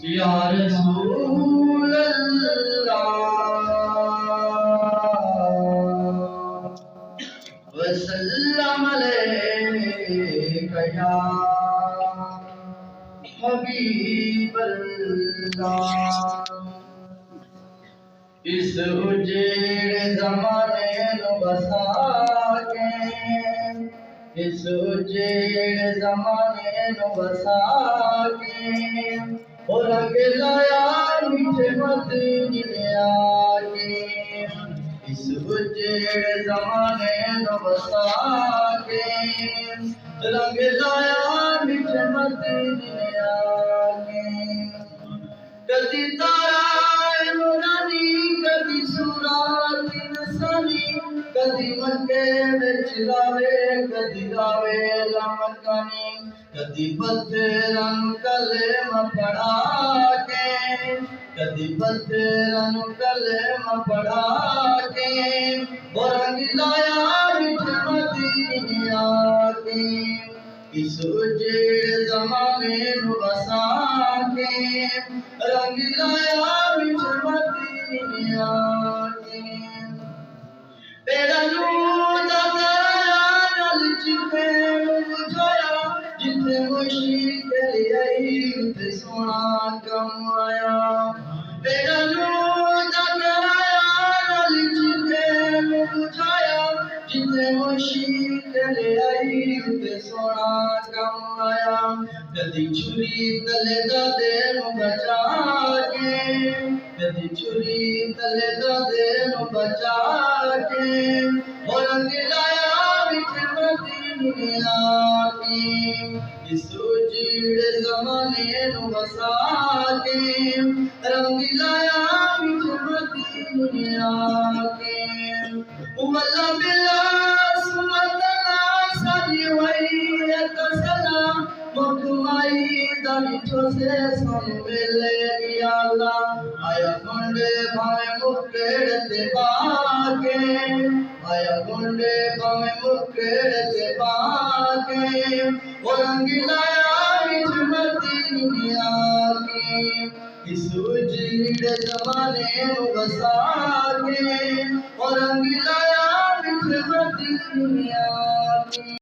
या रसूल अल्लाह वसल्लम अलैका या हबीब अल्लाह। इस उजेड़ ज़माने नु बसा के, इस उजेड़ ज़माने नु बसा के, और रंग लाया मीठे मदीने आके। इस उजेड़ ज़माने नु बसा के, रंग लाया मीठे मदीने आके। कदी तारा नूरानी, कदी सूरत नसनी, कदी मक्के विच लावे, कदी लावे लमकानी, कदी पत्थरां कलेमा पढ़ा के, कदी पत्थरां कलेमा पढ़ा के, वो रंग लाया मीठे मदीने आके। इस उजेड़ ज़माने नु बसा के, रंग लाया मीठे मदीने आके। तेरा नूर दा ताया नल जिथे बुझाया, जिथे मुश्किल आई उथे सोना कम आया। तेरा नूर दा ताया नल जिथे बुझाया, जिथे मुश्किल आई उथे सोना कम आया। कदी छुरी तले दादे नु बचा के, कदी छुरी तले दादे नु बचा के, और रंग लाया मीठे मदीने आके। इस उजेड़ ज़माने नु बसा के, रंग लाया मीठे मदीने आके। वल्ला बिल्ला सुमतना सारी वही तसला, मखमाई दानिठो से सन मिले या अल्लाह। आया गुंडे भावे मुक्केड़ ते बाके, आया गुंडे भावे मुक्केड़ ते बाके, वो रंग लाया मीठे मदीने आके। इस उजेड़ ज़माने नु बसा के, और रंग लाया मीठे मदीने आके।